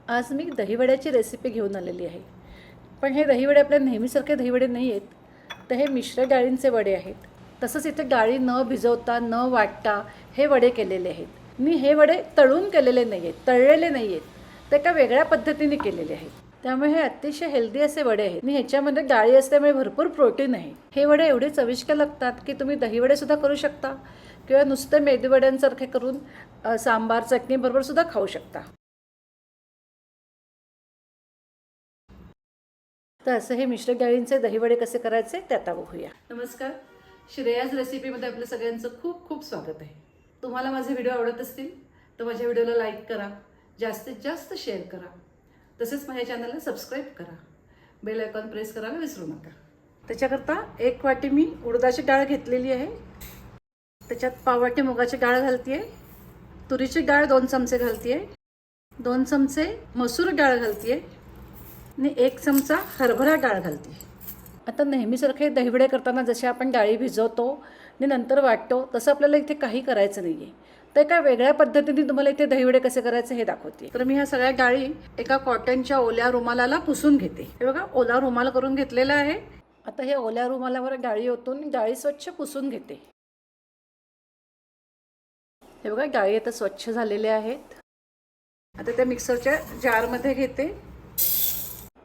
आज मी दहीवड्याची रेसिपी घेऊन आलेली आहे. पण हे दहीवडे आपल्या नेहमीसारखे दहीवडे नाही आहेत, तर हे मिश्र डाळींचे वडे आहेत. तसंच इथे डाळी न भिजवता न वाटता हे वडे केलेले आहेत. मी हे वडे तळून केलेले नाही आहेत, तळलेले नाही आहेत, ते एका वेगळ्या पद्धतीने केलेले आहेत. त्यामुळे हे अतिशय हेल्दी असे वडे आहेत आणि ह्याच्यामध्ये डाळी असल्यामुळे भरपूर प्रोटीन आहे. हे वडे एवढे चविष्ट लागतात की तुम्ही दहीवडेसुद्धा करू शकता किंवा नुसते मेदूवड्यांसारखे करून सांबार चटणीबरोबर सुद्धा खाऊ शकता. तर असं हे मिश्र डाळींचे दहीवडे कसे करायचे ते आता बघूया. नमस्कार, श्रेयाज रेसिपीमध्ये आपलं सगळ्यांचं खूप खूप स्वागत आहे. तुम्हाला माझे व्हिडिओ आवडत असतील तर माझ्या व्हिडिओला लाईक करा, जास्तीत जास्त शेअर करा, तसेच माझ्या चॅनलला सबस्क्राईब करा, बेल आयकॉन प्रेस करायला विसरू नका. त्याच्याकरता 1 वाटी मी उडदाची डाळ घेतलेली आहे. त्याच्यात पाव वाटी मुगाची डाळ घालते आहे, तुरीची डाळ 2 चमचे घालते आहे, 2 चमचे मसूर डाळ घालते आहे आणि 1 चमचा हरभरा डाळ घालते. आता नेहमीसारखे दहीवडे करताना जसे आपण डाळी भिजवतो आणि नंतर वाटतो तसं आपल्याला इथे काही करायचं नाही आहे. तर एका वेगळ्या पद्धतीने तुम्हाला इथे दहीवडे कसे करायचे हे दाखवते. तर मी ह्या सगळ्या डाळी एका कॉटनच्या ओल्या रुमालाला पुसून घेते. हे बघा, ओला रुमाल करून घेतलेला आहे. आता हे ओल्या रुमालावर डाळी ओतून डाळी स्वच्छ पुसून घेते. हे बघा, डाळी आता स्वच्छ झालेल्या आहेत. आता त्या मिक्सरच्या जारमध्ये घेते.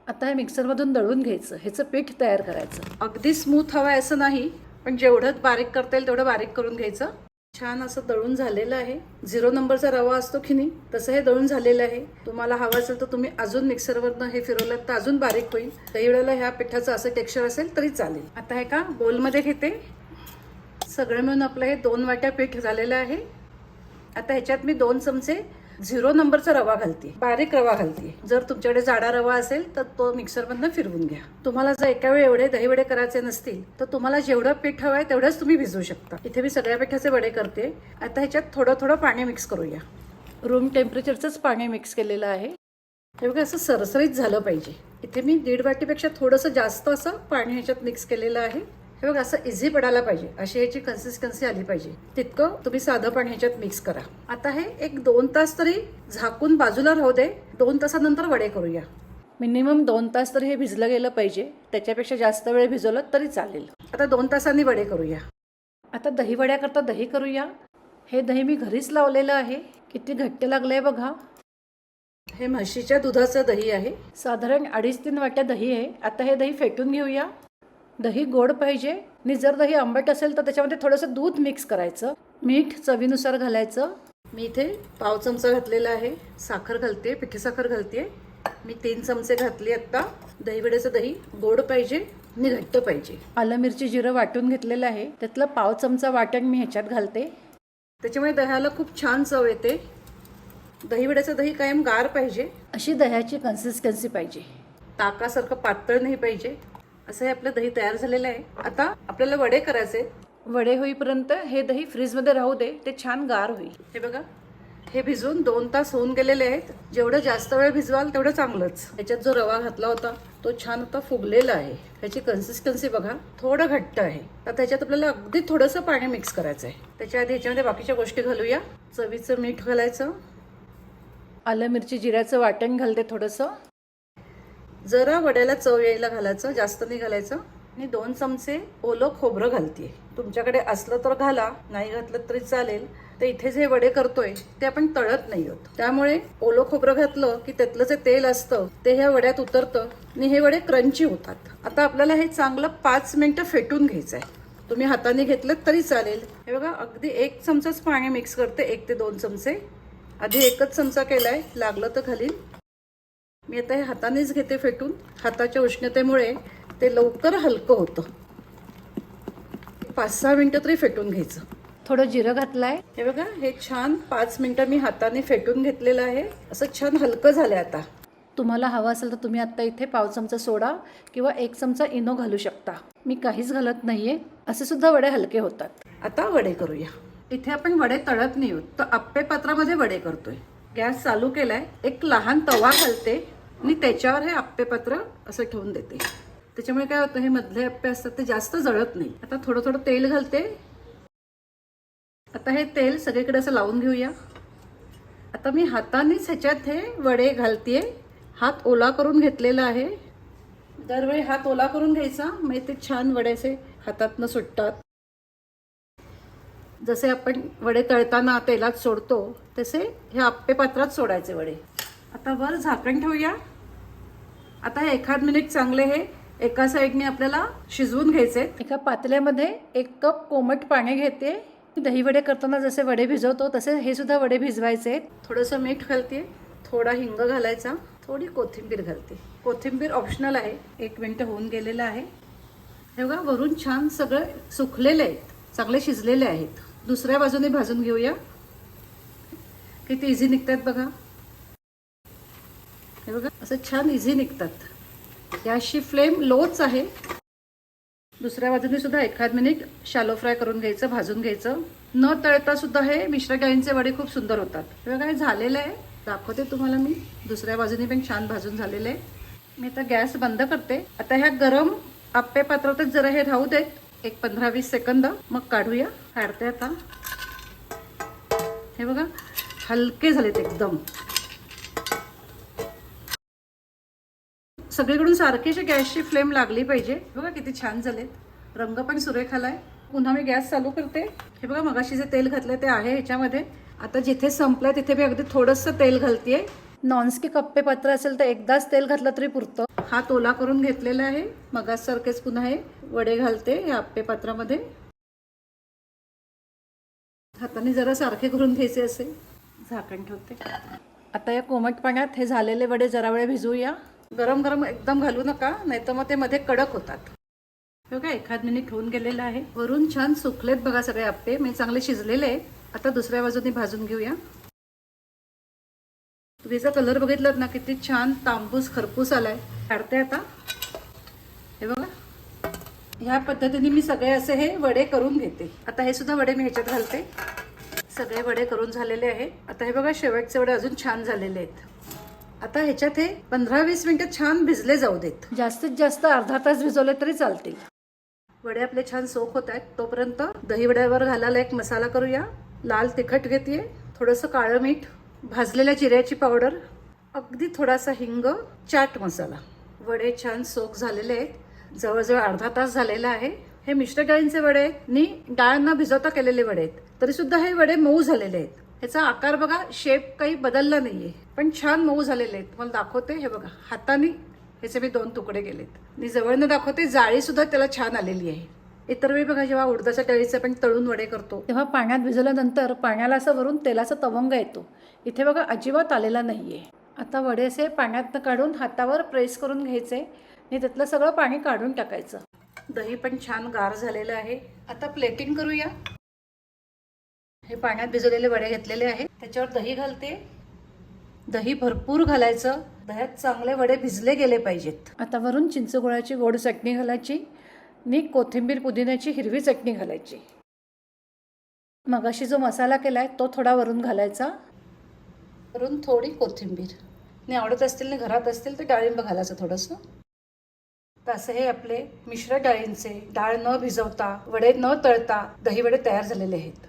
आता हे मिक्सरमधून दळून घ्यायचं, ह्याचं पीठ तयार करायचं. अगदी स्मूथ हवं आहे असं नाही, पण जेवढं बारीक करता येईल तेवढं बारीक करून घ्यायचं. छान असं दळून झालेलं आहे. 0 नंबरचा रवा असतो की नाही, तसं हे दळून झालेलं आहे. तुम्हाला हवं असेल तर तुम्ही अजून मिक्सरवरनं हे फिरवलं तर अजून बारीक होईल. दहीवड्याला ह्या पिठाचं असं टेक्स्चर असेल तरी चालेल. आता हे का बोलमध्ये घेते. सगळं मिळून आपलं हे 2 वाट्या पीठ झालेलं आहे. आता ह्याच्यात मी 2 चमचे 0 नंबरचा रवा घालते, बारीक रवा घालते. जर तुमच्याकडे जाडा रवा असेल तर तो मिक्सरमधनं फिरवून घ्या. तुम्हाला जर एका वेळी एवढे दहीवडे करायचे नसतील तर तुम्हाला जेवढं पीठ हवं आहे तेवढंच तुम्ही भिजवू शकता. इथे मी सगळ्या पिठाचे वडे करते. आता ह्याच्यात थोडं थोडं पाणी मिक्स करूया. रूम टेम्परेचरचंच पाणी मिक्स केलेलं आहे. हे बघा, असं सरसरीत झालं पाहिजे. इथे मी 1.5 वाटीपेक्षा थोडंसं जास्त असं पाणी ह्याच्यात मिक्स केलेलं आहे. हे बघा, असं इझी पडायला पाहिजे, अशी ह्याची कन्सिस्टन्सी आली पाहिजे. तितकं तुम्ही साधं पाणी ह्याच्यात मिक्स करा. आता हे 1-2 तास तरी झाकून बाजूला राहू दे. 2 तासानंतर वडे करूया. मिनिमम 2 तास तरी हे भिजलं गेलं पाहिजे. त्याच्यापेक्षा जास्त वेळ भिजवलं तरी चालेल. आता 2 तासांनी वडे करूया. आता दही वड्याकरता दही करूया. हे दही मी घरीच लावलेलं आहे. किती घट्ट लागलंय बघा. हे म्हशीच्या दुधाचं दही आहे. साधारण 2.5-3 वाट्या दही आहे. आता हे दही फेटून घेऊया. दही गोड पाहिजे आणि जर दही आंबट असेल तर त्याच्यामध्ये थोडंसं दूध मिक्स करायचं. मीठ चवीनुसार घालायचं. मी इथे पाव चमचा घातलेला आहे. साखर घालते, पिठी साखर घालते. मी 3 चमचे घातली. आता दहीवड्याचं दही गोड पाहिजे आणि घट्ट पाहिजे. आलं मिरची जिरं वाटून घेतलेलं आहे. त्यातलं पाव चमचा वाटण मी ह्याच्यात घालते. त्याच्यामुळे दह्याला खूप छान चव येते. दहीवड्याचं दही कायम गार पाहिजे, अशी दह्याची कन्सिस्टन्सी पाहिजे. ताकासारखं पातळ नाही पाहिजे. असं हे आपलं दही तयार झालेलं आहे. आता आपल्याला वडे करायचे. वडे होईपर्यंत हे दही फ्रीजमध्ये राहू दे, ते छान गार होईल. हे बघा, हे भिजून 2 तास होऊन गेलेले आहेत. जेवढं जास्त वेळ भिजवाल तेवढं चांगलंच. ह्याच्यात जो रवा घातला होता तो छान आता फुगलेला आहे. ह्याची कन्सिस्टन्सी बघा, थोडं घट्ट आहे. आता त्याच्यात आपल्याला अगदी थोडंसं पाणी मिक्स करायचं आहे. त्याच्या आधी ह्याच्यामध्ये बाकीच्या गोष्टी घालूया. चवीचं मीठ घालायचं. आलं मिरची जिऱ्याचं वाटण घालते थोडंसं. जरा वड्याला चव यायला घालायचं, जास्त नाही घालायचं. आणि 2 चमचे ओलं खोबरं घालते. तुमच्याकडे असलं तर घाला, नाही घातलं तरी चालेल. तर इथे जे वडे करतोय ते आपण तळत नाही आहोत, त्यामुळे ओलं खोबरं घातलं की त्यातलं जे तेल असतं ते ह्या वड्यात उतरतं आणि हे वडे क्रंची होतात. आता आपल्याला हे चांगलं 5 मिनिटं फेटून घ्यायचं आहे. तुम्ही हाताने घेतलं तरी चालेल. हे बघा, अगदी 1 चमचाच पाणी मिक्स करते, 1 ते 2 चमचे. आधी 1च चमचा केलाय, लागलं तर घालील. मी आता हे हातानेच घेते फेटून. हाताच्या उष्णतेमुळे ते लवकर हलकं होतं. 5-6 मिनिटं तरी फेटून घ्यायचं. थोडं जिरं घातलंय. हे बघा, हे छान 5 मिनिटं मी हाताने फेटून घेतलेलं आहे. असं छान हलकं झालंय. आता तुम्हाला हवं असेल तर तुम्ही आता इथे पाव चमचा सोडा किंवा 1 चमचा इनो घालू शकता. मी काहीच घालत नाहीये. असे सुद्धा वडे हलके होतात. आता वडे करूया. इथे आपण वडे तळत नाही आहोत, तर आप्पे पात्रामध्ये वडे करतोय. गॅस चालू केलाय. एक लहान तवा घालते आणि त्याच्यावर हे आप्पे पात्र असं ठेवून देते. त्याच्यामुळे काय होतं, हे मधले आप्पे असतात ते जास्त जळत नाही. आता थोडं थोडं तेल घालते. आता हे तेल सगळीकडे असं लावून घेऊया. आता मी हातानेच ह्याच्यात हे वडे घालतेय. हात ओला करून घेतलेला आहे. दरवेळी हात ओला करून घ्यायचा, म्हणजे ते छान वड्याचे हातातनं सुटतात. जसे आपण वडे तळताना तेलात सोडतो तसे हे आप्पे पात्रात सोडायचे वडे. आता वर झाकण ठेवूया. आता हे 1 मिनिट चांगले हे एका साईडने आपल्याला शिजवून घ्यायचे. एका पातेल्यामध्ये 1 कप कोमट पाणी घेते. दही वडे करताना जसे वडे भिजवतो तसे हे सुद्धा वडे भिजवायचे. थोडंसं मीठ घालते, थोडा हिंग घालायचा, थोडी कोथिंबीर घालते. कोथिंबीर ऑप्शनल आहे. 1 मिनिट होऊन गेलेलं आहे. हे बघा वरून छान सगळं सुकलेले आहेत, चांगले शिजलेले आहेत. दुसऱ्या बाजूने भाजून घेऊया. किती इझी निघतात बघा. हे बघा असं छान इझी निघतात. गॅसची फ्लेम लोच आहे. दुसऱ्या बाजूने सुद्धा 1 मिनिट शॅलो फ्राय करून घ्यायचं, भाजून घ्यायचं. न तळता सुद्धा हे मिश्र डाळींचे वडे खूप सुंदर होतात. हे बघा झालेलं आहे, दाखवते तुम्हाला मी. दुसऱ्या बाजूने पण छान भाजून झालेलं आहे. मी आता गॅस बंद करते. आता ह्या गरम आप्पे पात्रातच जरा हे राहू देत 15-20 सेकंद, मग काढूया. काढते आता. हे बघा हलके झालेत एकदम. सगळीकडून सारखीशी गॅसची फ्लेम लागली पाहिजे. बघा किती छान झालेत. रंग पण सुरेख आलाय. पुन्हा मी गॅस चालू करते. हे बघा मगाशी जे तेल घातलं ते आहे ह्याच्यामध्ये. आता जिथे संपलंय तिथे मी अगदी थोडंसं तेल घालतेय. नॉनस्टिक आप्पे पात्र असेल तर एकदाच तेल घातलं तरी पुरतं. हात ओला करून घेतलेला आहे. मगासारखेच पुन्हा हे वडे घालते या आप्पे पात्रामध्ये. हाताने जरा सारखे करून घ्यायचे असे. झाकण ठेवते. आता या कोमट पाण्यात हे झालेले वडे जरा वेळ भिजवूया. गरम गरम एकदम घालू नका, नाहीतर मग ते मध्ये कडक होतात. बघा 1 मिनिट होऊन गेलेलं आहे. वरून छान सुकलेत बघा सगळे आप्पे, म्हणजे चांगले शिजलेले आहेत. आता दुसऱ्या बाजूने भाजून घेऊया. तुम्ही याचा कलर बघितलात ना, किती छान तांबूस खरपूस आलाय. काढते आता. हे बघा ह्या पद्धतीने मी सगळे असे हे वडे करून घेते. आता हे सुद्धा वडे मी ह्याच्यात घालते. सगळे वडे करून झालेले आहेत. आता हे बघा शेवटचे वडे अजून छान झालेले आहेत. आता ह्याच्यात हे 15-20 मिनिटं छान भिजले जाऊ देत. जास्तीत जास्त अर्धा तास भिजवले तरी चालतील. वडे आपले छान सोक होत आहेत. तोपर्यंत दही वड्यावर घालायला एक मसाला करूया. लाल तिखट घेते, थोडंसं काळं मीठ, भाजलेल्या जिऱ्याची पावडर, अगदी थोडासा हिंग, चाट मसाला. वडे छान सोक झालेले आहेत. जवळजवळ अर्धा तास झालेला आहे. हे मिश्र डाळींचे वडे आहेत आणि डाळ न भिजवता केलेले वडे आहेत. तरी सुद्धा हे वडे मऊ झालेले आहेत. ह्याचा आकार बघा, शेप काही बदलला नाहीये, पण छान मऊ झालेले आहेत. तुम्हाला दाखवते. हे बघा हाताने ह्याचे मी 2 तुकडे केलेत. आणि जवळनं दाखवते, जाळी सुद्धा त्याला छान आलेली आहे. इतर वेळी बघा जेव्हा उडदाच्या डाळीचे आपण तळून वडे करतो तेव्हा पाण्यात भिजवल्यानंतर पाण्याला असं वरून तेलाचा तवंग येतो. इथे बघा अजिबात आलेला नाहीये. आता वडे असे पाण्यातनं काढून हातावर प्रेस करून घ्यायचे आणि त्यातलं सगळं पाणी काढून टाकायचं. दही पण छान गार झालेलं आहे. आता प्लेटिंग करूया. हे पाण्यात भिजवलेले वडे घेतलेले आहेत. त्याच्यावर दही घालते. दही भरपूर घालायचं. दह्यात चांगले वडे भिजले गेले पाहिजेत. आता वरून चिंचगुळाची गोड चटणी घालायची आणि कोथिंबीर पुदिन्याची हिरवी चटणी घालायची. मगाशी जो मसाला केलाय तो थोडा वरून घालायचा. वरून थोडी कोथिंबीर. आणि आवडत असतील ना घरात असतील तर डाळिंब घालायचं थोडंसं. तर असे हे आपले मिश्र डाळींचे डाळ न भिजवता वडे न तळता दही वडे तयार झालेले आहेत.